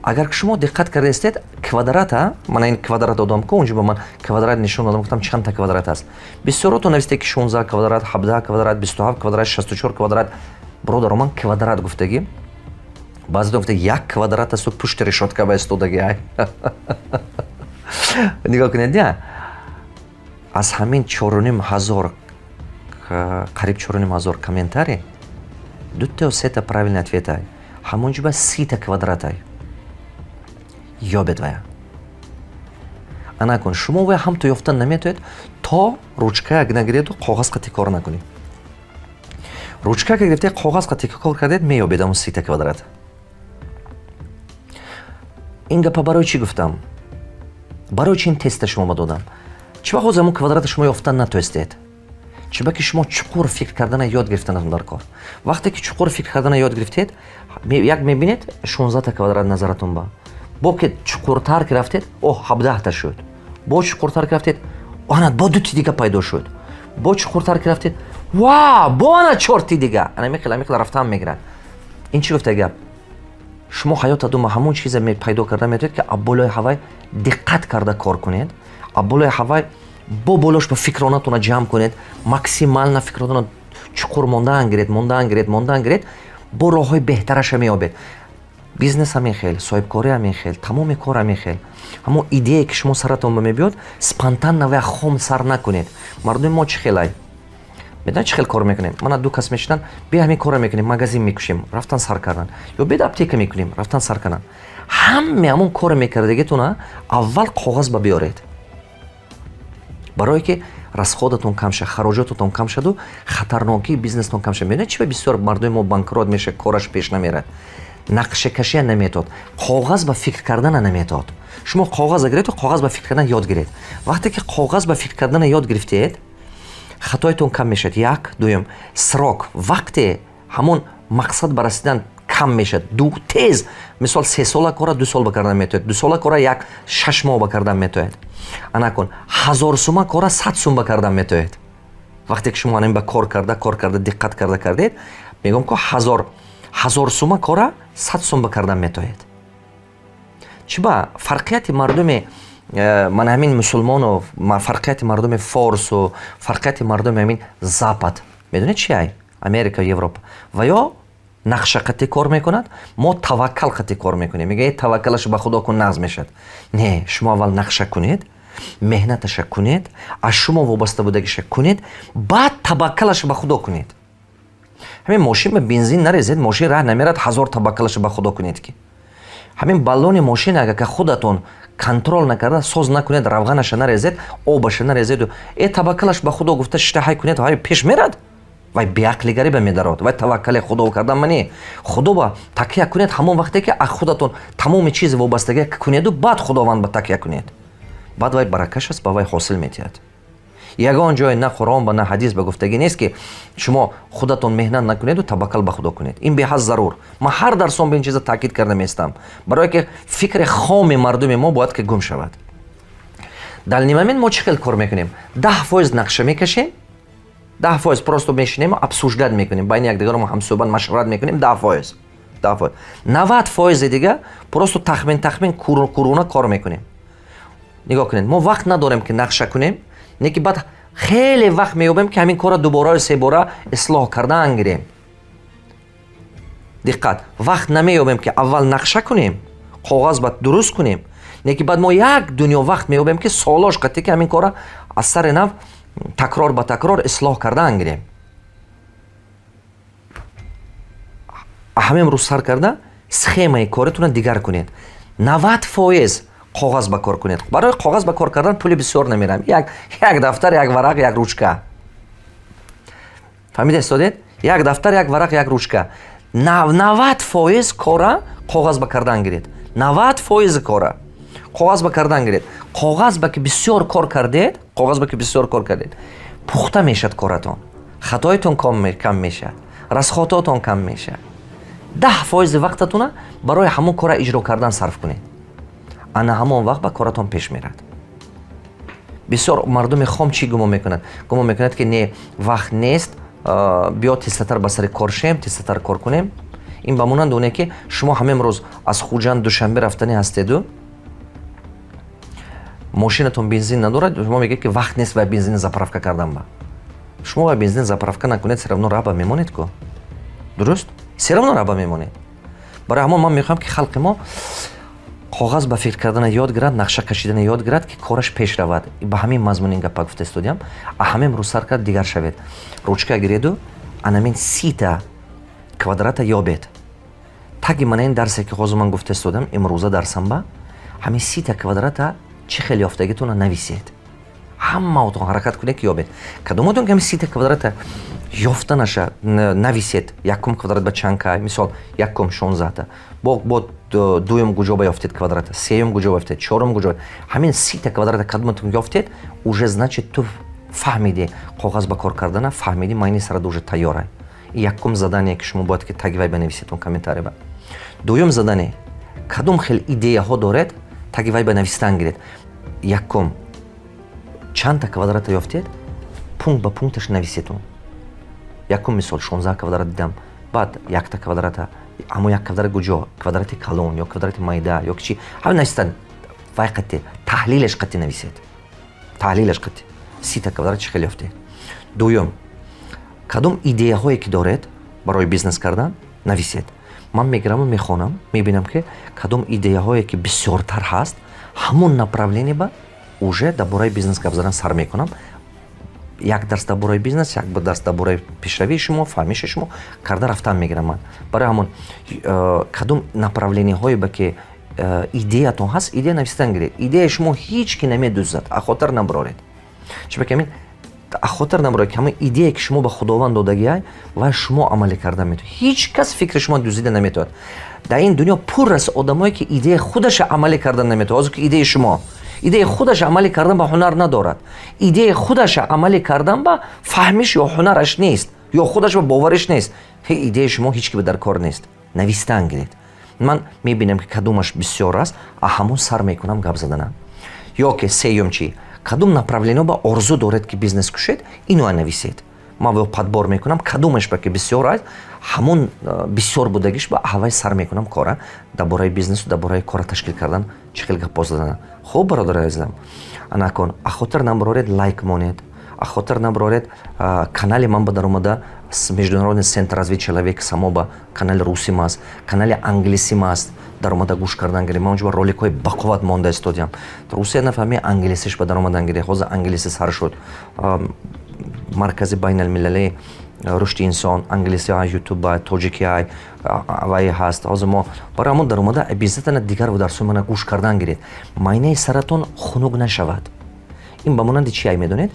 اگر شما دقت کرده استید کوادرات من این کوادرات دادم که اونجا به من کوادرات نشون دادم گفتم چند تا کوادرات است. بسیار تو نوشته که 16 کوادرات، 17 کوادرات، 27 کوادرات، 64 کوادرات. برادر من کوادرات گفتگی بعضی گفته یک کوادرات است و پشت رشاتکه ایستادگی. نگاه کنید نه از همین 4,500 قریب 4,500 کامنتاری 2 تا 3 تا правильный ответ. ҳамон ҷиба 30 квадратай ёбед вая ана кун шумо вая ҳам то ёфтан наметоед то ручка як нагиреду коғазқа тикор накунед ручка ка гирифтед коғазқа тикор кардед меёбед ҳамон 30 квадрат ин гапа барои чӣ гуфтам барои чӣ ин теста шумо ба додам чӣ вақт ҳамон квадрата шумо ёфтан натоистед чиба ки шумо чуқур фикр кардана ёд гирифтанатон дар кор вақте ки чуқур фикр кардана ёд гирифтед як мебинед 16 квадрат назаратон ба бо ки чуқуртар ки рафтед 17 шуд бо чуқуртар ки рафтед ана бо 2 дига пайдо шуд бо чуқуртар ки рафтед ва бо ана 4 дига ана михел рафтан мегирад ин чӣ гуфта гап шумо ҳаётатон ҳамон чизе пайдо карда метавонед ки абболои ҳавай диққат карда кор кунед абболои ҳавай бо болош ба фикронатона ҷамъ кунед максимална фикронатона чуқур мондан гиред бо роҳҳои беҳтараша меёбед бизнес ҳамин хел соҳибкорӣ ҳамин хел тамоми кор ҳамин хел ҳамон идеяе ки шумо саратон ба мебиёд спонтанна ва хом сар накунед мардуми мо чӣ хелай медонед чӣ хел кор мекунем мана 2 кас мешинанд бия ҳамин кора мекунем магазин мекушем рафтан сар кардан ё бед аптека мекунем рафтан сар кардан ҳаме ҳамон кора мекардагитона аввал коғаз ба биёред барое ки расходатон кам шад хароҷотатон кам шаду хатарнокии бизнестон кам шад мебинед чӣ бисёр мардуми мо банкрот меша кораш пеш намерад нақшакашия наметод коғаз ба фикр кардана наметод шумо коғаз гиред коғаз ба фикр кардан ёд гиред вақте ки коғаз ба фикр кардана ёд гирифтед хатоятон кам мешад як дуюм срок вақте ҳамон мақсад ба расидан кам мешад тез мисол 3 сола кора 2 сол ба кардан метавонед 2 сола кора 6 моҳ ба кардан метавонед ана кун 1000 сума кора 100 сум ба кардан метавонед вақте ки шумо ин ба кор карда диққат карда кардед мегӯям ки 1000 сума кора 100 сум ба кардан метавонед чиба фарқияти мардуми ман ҳамин мусулмону фарқияти мардуми форсу фарқияти мардуми ҳамин запад медонед чи ай америка европа ва ё нақша қати кор мекунад мо таваккал қати кор мекунем мега таваккалаш ба худо кун нағз мешад не шумо аввал нақша кунед меҳнаташа кунед аз шумо вобаста будагиша кунед баъд таваккалаш ба худо кунед ҳамин мошин ба бензин нарезед мошин раҳ намерад 1000 таваккалаш ба худо кунед ки ҳамин баллони мошин агар ка худатон контрол накарда соз накунед равғанаша нарезед обаша нарезеду таваккалаш ба худо гуфта штаҳай кунед ҳай пеш мерад вай беақлигарӣ ба медарод вай таваккали худо кардан мани худо ба такя кунед ҳамон вақте ки аз худатон тамоми чизи вобастагӣ кунеду баъд худованд ба такя кунед баъд вай баракаш аст ба вай ҳосил метиҳад ягон ҷое на қуръон ба на ҳадис ба гуфтагӣ нест ки шумо худатон меҳнат накунеду таваккал ба худо кунед ин беҳад зарур ман ҳар дарсон ба ин чиза таъкид карда меистам барое ки фикри хоми мардуми мо бояд ки гум шавад дар нимамин мо чӣ хел кор мекунем 10% нақша мекашем 10% просто мешинем обсуждат мекунем байни якдигармо ҳамсӯҳбат машварат мекунем 10% 90% дига просто тахмин куруна кор мекунем нигоҳ кунед мо вақт надорем ки нақша кунем не ки баъд хеле вақт меёбем ки ҳамин кора дубораю себора ислоҳ кардан гирем диққат вақт намеёбем ки аввал нақша кунем коғаз ба дуруст кунем не ки баъд мо як дунё вақт меёбем ки солош қати ки ҳамин кора аз сари нав такрор ба такрор ислоҳ кардан гирем ҳамин рӯз сар карда схемаи коратона дигар кунед 90% коғаз ба кор кунед барои коғаз ба кор кардан пули бисёр намерам як дафтар як варақ як ручка фаҳмида истодед як дафтар як варақ як ручка 90% кора коғаз ба кардан гиред 90% кора коғаз ба кардан гиред коғаз ба ки бисёр кор кардед пухта мешад коратон хатоятон кам мешад расходотон кам мешад 10% вақтатона барои ҳамон кора иҷро кардан сарф кунед ана ҳамон вақт ба коратон пеш мерад бисёр мардуми хом чӣ гумон мекунад ки не вақт нест биё тезтар ба сари кор шем тезтар кор кунем ин ба монанди оне ки шумо ҳамин рӯз аз хуҷанд душанбе рафтанӣ ҳастеду мошинатон бензин надорад шумо мегӯед ки вақт нест вай бензин заправка кардан ба шумо вай бензин заправка накунед серавно раба мемонед ку дуруст серавно раба мемонед барои ҳамон ман мехоҳам ки халқи мо коғаз ба фикр кардана ёд гирад нақша кашидана ёд гирад ки кораш пеш равад ба ҳамин мазмун ин гапа гуфта истодиам ҳамин рӯз сар кард дигар шавед ручка гиреду анамин 30 квадрата ёбед таги мана ин дарсе ки ҳозир ман гуфта истодам имрӯза дарсам ба ҳамин 30 квадрата чӣ хел ёфтагитона нависед. ҳамаотон ҳаракат кунед ки ёбед кадоматон ки ҳамин 30 квадрата ёфта наша нависед. Якум квадрат ба чанд кай мисол якум 16 бо дуюм куҷо ба ёфтед квадрата, сеюм куҷо ба ёфтед, чорум куҷо. ҳамин 30 квадрата кадоматон ёфтед уже значит ту фаҳмиди коғаз ба кор кардана, фаҳмиди майни сарада уже тайёрай. Якум задание ки шумо бояд ки тагивай бенависед он комментарий ба. Дуюм задание кадом хел идеяҳо доред тагивай бенавистан гиред. Якум чанда квадрата ёфтед пункт ба пункташ нависетон. Якум мисол 16 квадрат дидам, баъд якта квадрата аммо як квадрат куҷо, квадрати калон ё квадрати майда ё чӣ ҳамин навистан вай қати таҳлилаш қати нависед. Таҳлилаш қати 30 квадрат чӣ хел ёфтед. дуюм кадом идеяҳое ки доред барои бизнес кардан нависед. Ман мегираму мехонам, мебинам ки кадом идеяҳое ки бисёртар ҳаст ҳамон направление ба уже дар бораи бизнес гап задан сар мекунам. Як дарс дар бораи бизнес, як дарс дар бораи пешравии шумо, фаҳмиши шумо карда рафтан мегирам ман. Барои ҳамон кадом направлениҳое ба ки идеятон ҳаст, идея навистан гиред. Идеяи шумо ҳеҷ ки намедӯзад, ахотар наброред. Чӣ ки ҳамин ахотар наброред ки ҳамин идея ки шумо ба худованд додагиай ва шумо амалӣ кардан метавонед. Ҳеҷ кас фикри шумо дӯзида наметавонад. Дар ин дунё пур аст одамое ки идея худаша амалӣ кардан наметавонад. Ҳозир ки идеяи шумо идея худаша амалӣ кардан ба ҳунар надорад. Идея худаша амалӣ кардан ба фаҳмиш ё ҳунараш нест, ё худаш ба бовариш нест. Идеяи шумо ҳеҷ ки ба дар кор нест. Навистан гиред. Ман мебинам ки кадомаш бисёр аст, ҳамон сар мекунам гап заданам. Ё ки сеюм чӣ? Кадом направлениҳо ба орзу доред ки бизнес кушед, ино нависед. Ман во падбор мекунам, кадомаш ба ки бисёр аст, ҳамон бисёр будагиш ба ҳавай сар мекунам кора дар бораи бизнесу дар бораи кора ташкил кардан чӣ хел гапҳо заданам. Хуб бародари азизам, анакон ахотар наброред лайк монед, ахотар наброред канали ман ба дар омада международный центр развития человека само ба канали русим аст, канали англисим аст дар омада гӯш кардан гирем. Ман онҷо ба роликҳои бақувват монда истодиам. Русия нафаҳми англисиш ба дар омадан гирем. Ҳозир англиси сар шуд. Маркази байналмилалии рушди инсон, англисиҳои ютуб, тоҷикиҳои вай ҳаст. Ҳозир мо барои ҳамон дар омада обязательно дигар дарсҳои мана гӯш кардан гиред. Майнаи саратон хунук нашавад. Ин ба монанди чӣ ай медонед?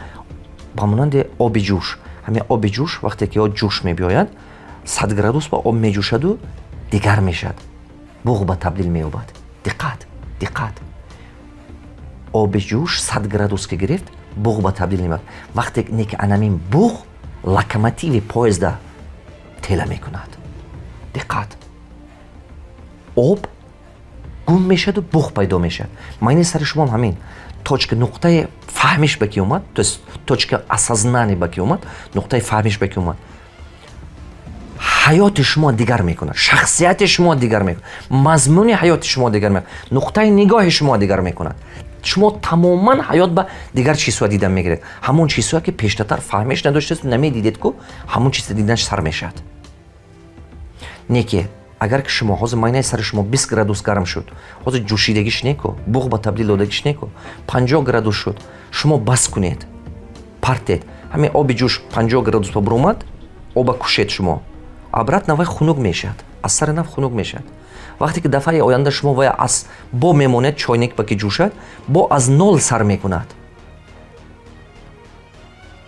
Ба монанди оби ҷӯш. ҳамин оби ҷӯш вақте ки ҷӯш мебиёяд 100 градус ба об меҷӯшаду дигар мешавад. буғ ба табдил меёбад. Диққат, диққат. Оби ҷӯш 100 градус ки гирифт, буғ ба табдил меёбад. Вақте ки анамин буғ локомотиви поезда тела мекунад. Диққат. Об гум мешаду буғ пайдо мешавад. майни сари шумо ҳамин точка нуқтаи фаҳмиш ба ки омад, то есть точка осознание ба ки омад, нуқтаи фаҳмиш ба ки омад, ҳаёти шумо дигар мекунад, шахсияти шумо дигар мекунад, мазмуни ҳаёти шумо дигар мекунад, нуқтаи нигоҳи шумо дигар мекунад. шумо тамоман ҳаёт ба дигар чизҳо дидан мегиред. ҳамон чизҳое ки пештартар фаҳмиш надоштед, намедидед ку ҳамон чиза диданаш сар мешавад. Не ки агар ки шумо ҳозир майнаи сари шумо 20 градус гарм шуд, ҳозир ҷӯшидагиш неку, буғ ба табдил додагиш неку, 50 градус шуд, шумо бас кунед, партед, ҳамин оби ҷӯш 50 градус ба биромад, оба кушед шумо, обратно вай хунук мешавад, аз сари нав хунук мешавад. вақте ки дафъаи оянда шумо вай аз бо мемонед, чойник ба ки ҷӯшад, бо аз 0 сар мекунад.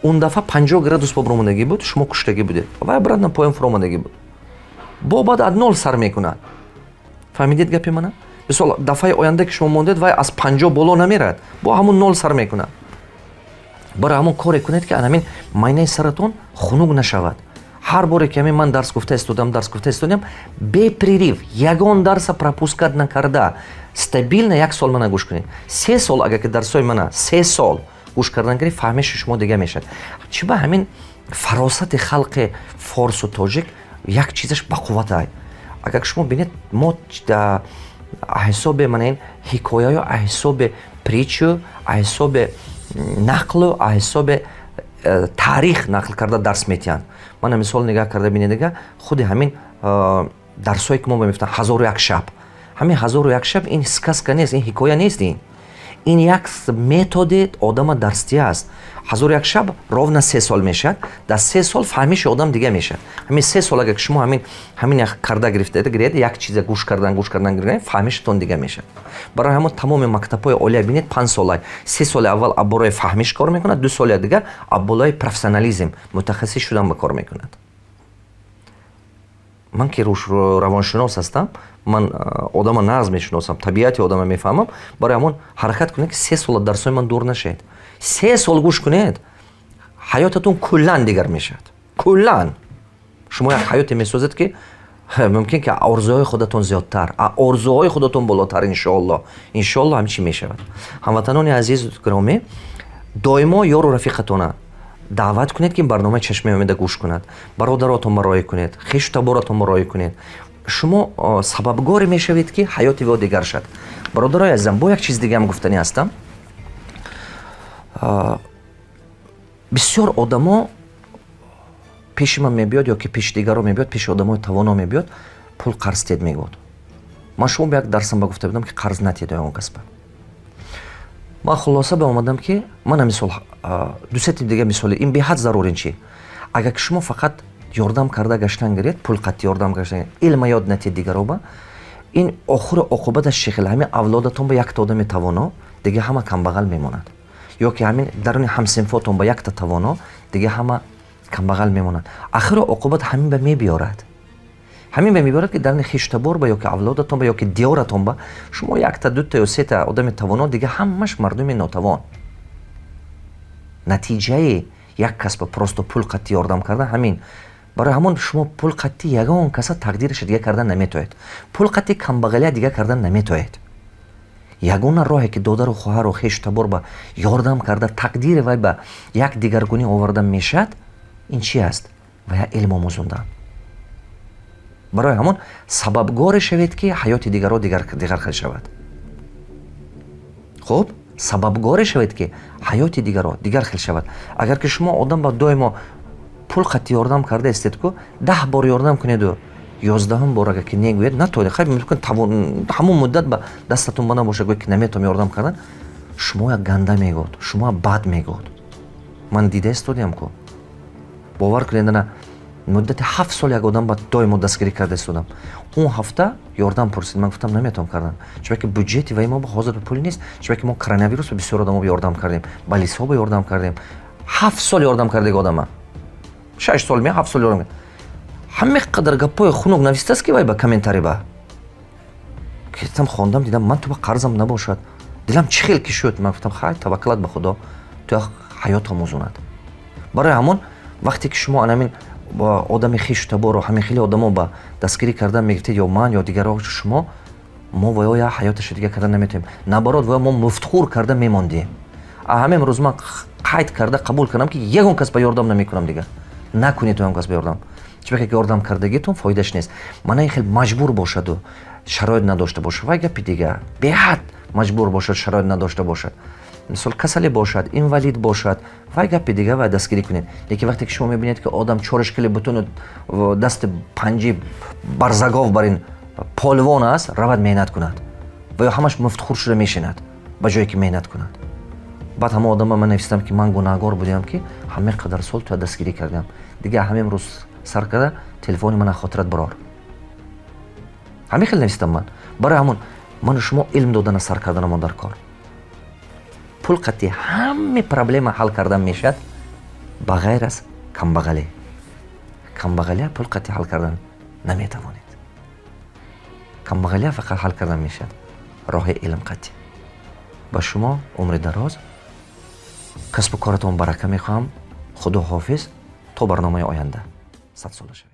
Он дафъа 50 градус ба биромадагӣ буд, шумо куштагӣ будед, вай обратно поён фуромадагӣ буд. бо баъд аз 0 сар мекунад. фаҳмидед гапи мана? мисол дафъаи оянда ки шумо мондед, вай аз 50 боло намерад, бо ҳамон 0 сар мекунад. барои ҳамон коре кунед ки анамин майнаи саратон хунук нашавад. ҳар боре ки ҳамин ман дарс гуфта истодам, бепрерив ягон дарса пропускат накарда, стабилна 1 сол мана гӯш кунед. 3 сол агар ки дарсои мана 3 сол гӯш кардан гиред, фаҳмиши шумо дига мешавад. чӣ ба ҳамин фаросати халқи форсу тоҷик як чизаш бақувват ай. агар шумо бинед, мо ҳисоби мана ин ҳикояю ҳисоби притчу, ҳисоби нақлу, ҳисоби таърих нақл карда дарс метиҳанд. мана мисол нигаҳ карда бинедага, худи ҳамин дарсое ки мо мефтам 1001 шаб. ҳамин 1001 шаб ин сказка нест, ин ҳикоя нест. Ин این یک متد آدم درستی است. 1001 شب ровно 3 سال میشد. در 3 سال فهمیش آدم دیگه میشه. همین 3 سال اگه شما همین یک کرده گرفتید یک چیز گوش کردن گرفتید فهمیشتون دیگه میشه. برای همون تمام مکتب‌های عالی ببینید 5 سال 3 سال اول برای فهمیش کار میکنه، 2 سال دیگه برای پروفسیونالیسم متخصص شدن به کار میکند. من که روانشناس هستم، من آدم ناز میشناسم، طبیعت آدم میفهمم. برای همون حرکت کنید که 3 سال درسای من دور نشید. 3 سال گوش کنید، حیاتتون کلا دیگر میشد. کلا شما یک حیاتی میسازید که ممکن که آرزوهای خودتون زیادتر، آرزوهای خودتون بالاتر ان شاء الله همچی میشود. هموطنان عزیز گرامی، دائما یار و رفیقتون دعوت کنید که برنامه چشم امید گوش کند. برادراتون مراعات کنید، خویش تباراتون مراعات کنید. شما سببگار میشوید که حیات او دیگر شد. برادرای عزیزم، با یک چیز دیگه هم گفتنی هستم. بسیار آدما پیش من میبیاد یا که پیش دیگران میبیاد، پیش آدمای توانا میبیاد، پول قرض تید میگود. من شما به یک درسم با گفته بودم که قرض نتید اون کسب. من خلاصه به اومدم که من مثال دو سه دیگه مثال این به حد ضروری چی. اگر شما فقط یاردم کرده گشتن گرید، پول قطع یاردم گشتن، علم یاد نتید دیگران با این آخر عاقبتش شکل همین اولادتون با یک تا آدم توانا دیگه همه کم بغل میمونند. یا که همین درون همسنفاتون با یک تا توانا دیگه همه کم بغل میمونند. آخر عاقبت همین به میبیارد. همین به میبارد که درون خیشتبار با یا که اولادتون با یا که دیارتون با شما یک تا دو تا یا سه تا آدم توانا دیگه همش مردم ناتوان. نتیجه یک کسب پروستو پول قطعی یاردم کردن همین. برای همون شما پول قطعی یگان کسا تقدیرش دیگه کردن نمیتوید. پول قطعی کم بغلی دیگه کردن نمیتوید. یگان راهی که دادر و خواهر و خیشتبار با یاردم کرده تقدیر وای به یک دیگرگونی آوردن میشد، این چی است؟ و یا علم آموزوندن. برای همون سببگار شوید که حیات دیگر خل شود. خب سببگار شوید که حیات دیگر خل شود. اگر که شما آدم با دائما پول قطعی یاردم کرده استید که 10 بار یاردم کنید و 11 بار اگر که نگوید نتوانید، خیلی ممکن همون مدت با دستتون بنا باشه که نمیتونم یاردم کردن، شما یک گنده میگود، شما بد میگود. من دیده استودیم که باور کنید نه مدت 7 سال یک آدم با دائما دستگیری کرده استودم. اون هفته یاردم پرسید، من گفتم نمیتونم کردن، چون که بودجتی و ما با حاضر پول نیست، چون که ما کرونا ویروس به بسیار آدمو یاردم کردیم، بالیسا با یاردم کردیم. 7 سال یاردم کرده آدم، 6 سال 7 سال یاردم. همه قدر گپای خنک نوشته است که وای با کامنتاری با گفتم خواندم دیدم من تو با قرضم نباشد، دلم چخیل کی شد. من گفتم خیر توکلت به خدا، تو حیات آموزوند. برای همون وقتی که شما همین با آدم خویش تبار و همین خیلی آدما با دستگیری کردن میگفتید یا من یا دیگرها شما ما ویا حیاتش دیگه کردن نمیتونیم، نبرد ویا ما مفتخور کرده میماندیم. همین امروز من قید کرده قبول کردم که یگون کس به یاردم نمیکنم دیگه. نکنید تو هم کس به یاردم، چون که یاردم کردگیتون فایدهش نیست. من این خیلی مجبور باشد و شرایط نداشته باشه و گپی دیگه به حد مجبور باشد شرایط نداشته باشد، مثلا کسلی باشد، اینوالید باشد و گپ دیگه و دستگیری کنید. لیکن وقتی که شما میبینید که آدم 4 کلی بتون دست پنجی برزگاو بر این پالوان است، رود مهنت کند و یا همش مفتخور شده میشیند به جایی که مهنت کند. بعد همه آدم من نوشتم که من گناهگار بودم که همه قدر سال تو دستگیری کردم دیگه. همه امروز سر کرده تلفن من خاطرت برار، همه خیلی نوشتم من. برای همون من شما علم دادن سر کردن ما در کار. پول قطعی همه پرابلم حل کردن میشد بغیر از کمبغلی. کمبغلی پول قطعی حل کردن نمیتوانید. کمبغلی فقط حل کردن میشد راه علم قطعی. با شما عمر دراز، کسب و کارتون برکه میخوام. خدا حافظ تا برنامه آینده. 100 ساله شد.